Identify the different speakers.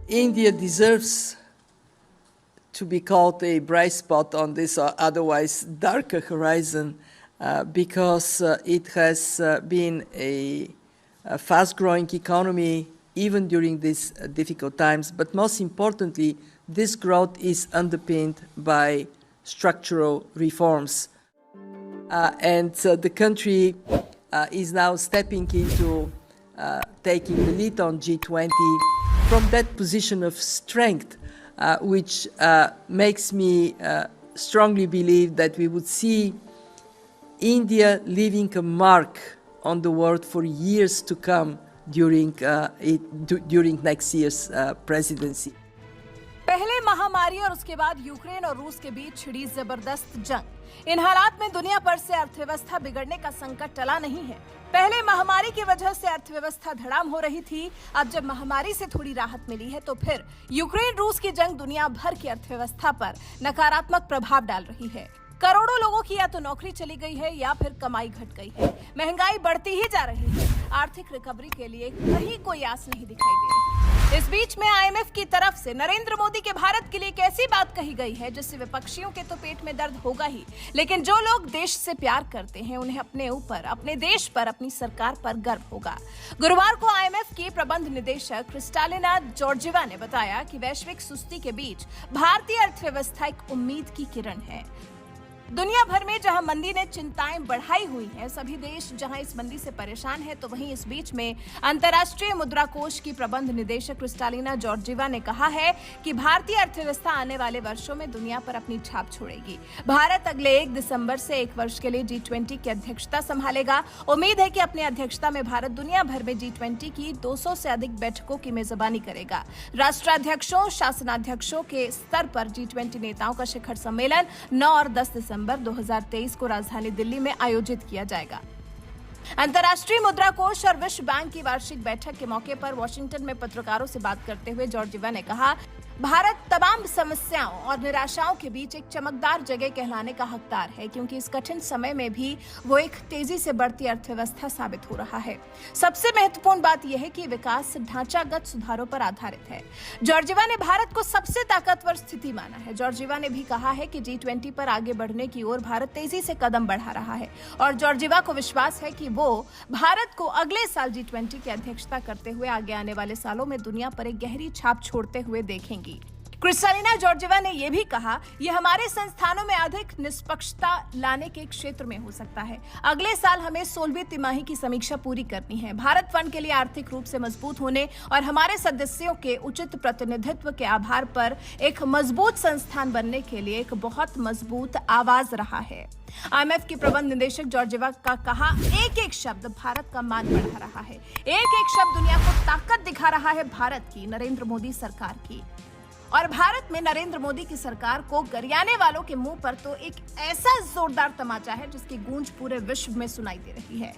Speaker 1: India deserves to be called a bright spot on this otherwise darker horizon because it has been a fast-growing economy even during these difficult times. But most importantly, this growth is underpinned by structural reforms. And the country is now stepping into taking the lead on G20 from that position of strength, which makes me strongly believe that we would see India leaving a mark on the world for years to come during next year's presidency.
Speaker 2: पहले महामारी और उसके बाद Ukraine और रूस के बीच छिड़ी जबरदस्त जंग। इन हालात में दुनिया भर से अर्थव्यवस्था बिगड़ने का संकट टला नहीं है। पहले महामारी की वजह से अर्थव्यवस्था धड़ाम हो रही थी, अब जब महामारी से थोड़ी राहत मिली है तो फिर यूक्रेन रूस की जंग दुनिया भर की अर्थव्यवस्था पर नकारात्मक प्रभाव डाल रही है। करोड़ों लोगों की या तो नौकरी चली गई है या फिर कमाई घट गई है। महंगाई बढ़ती ही जा रही है। आर्थिक रिकवरी के लिए कहीं कोई आस नहीं दिखाई दे रही। इस बीच में आईएमएफ की तरफ से नरेंद्र मोदी के भारत के लिए एक ऐसी बात कही गई है जिससे विपक्षियों के तो पेट में दर्द होगा ही, लेकिन जो लोग देश से प्यार करते हैं उन्हें अपने ऊपर, अपने देश पर, अपनी सरकार पर गर्व होगा। गुरुवार को आईएमएफ की प्रबंध निदेशक क्रिस्टालिना जॉर्जिवा ने बताया कि वैश्विक सुस्ती के बीच भारतीय अर्थव्यवस्था एक उम्मीद की किरण है। दुनिया भर में जहां मंदी ने चिंताएं बढ़ाई हुई हैं, सभी देश जहां इस मंदी से परेशान हैं, तो वहीं इस बीच में अंतर्राष्ट्रीय मुद्रा कोष की प्रबंध निदेशक क्रिस्टालिना जॉर्जिवा ने कहा है कि भारतीय अर्थव्यवस्था आने वाले वर्षों में दुनिया पर अपनी छाप छोड़ेगी। भारत अगले 1 दिसंबर से 1 वर्ष के लिए G20 की अध्यक्षता संभालेगा। उम्मीद है कि अपनी अध्यक्षता में भारत दुनिया भर में G20 की 200 से अधिक बैठकों की मेजबानी करेगा। राष्ट्राध्यक्षों, शासनाध्यक्षों के स्तर पर G20 नेताओं का शिखर सम्मेलन 9 और 10 दिसंबर 2023 को राजधानी दिल्ली में आयोजित किया जाएगा। अंतर्राष्ट्रीय मुद्रा कोष और विश्व बैंक की वार्षिक बैठक के मौके पर वॉशिंगटन में पत्रकारों से बात करते हुए जॉर्जिवा ने कहा, भारत तमाम समस्याओं और निराशाओं के बीच एक चमकदार जगह कहलाने का हकदार है, क्योंकि इस कठिन समय में भी वो एक तेजी से बढ़ती अर्थव्यवस्था साबित हो रहा है। सबसे महत्वपूर्ण बात यह है कि विकास ढांचागत सुधारों पर आधारित है। जॉर्जिवा ने भारत को सबसे ताकतवर स्थिति माना है। जॉर्जिवा ने भी कहा है कि G20 पर आगे बढ़ने की ओर भारत तेजी से कदम बढ़ा रहा है और जॉर्जिवा को विश्वास है कि वो भारत को अगले साल G20 की अध्यक्षता करते हुए आगे आने वाले सालों में दुनिया पर एक गहरी छाप छोड़ते हुए देखेंगी। क्रिस्टालिना जॉर्जिवा ने यह भी कहा, यह हमारे संस्थानों में अधिक निष्पक्षता लाने के क्षेत्र में हो सकता है। अगले साल हमें 16वीं तिमाही की समीक्षा पूरी करनी है। भारत फंड के लिए आर्थिक रूप से मजबूत होने और हमारे सदस्यों के उचित प्रतिनिधित्व के आधार पर एक मजबूत संस्थान बनने के लिए एक बहुत मजबूत आवाज रहा है। आईएमएफ की प्रबंध निदेशक जॉर्जिवा का कहा, एक एक शब्द भारत का मान बढ़ा रहा है। एक एक शब्द दुनिया को ताकत दिखा रहा है भारत की, नरेंद्र मोदी सरकार की। और भारत में नरेंद्र मोदी की सरकार को गरियाने वालों के मुंह पर तो एक ऐसा जोरदार तमाचा है जिसकी गूंज पूरे विश्व में सुनाई दे रही है।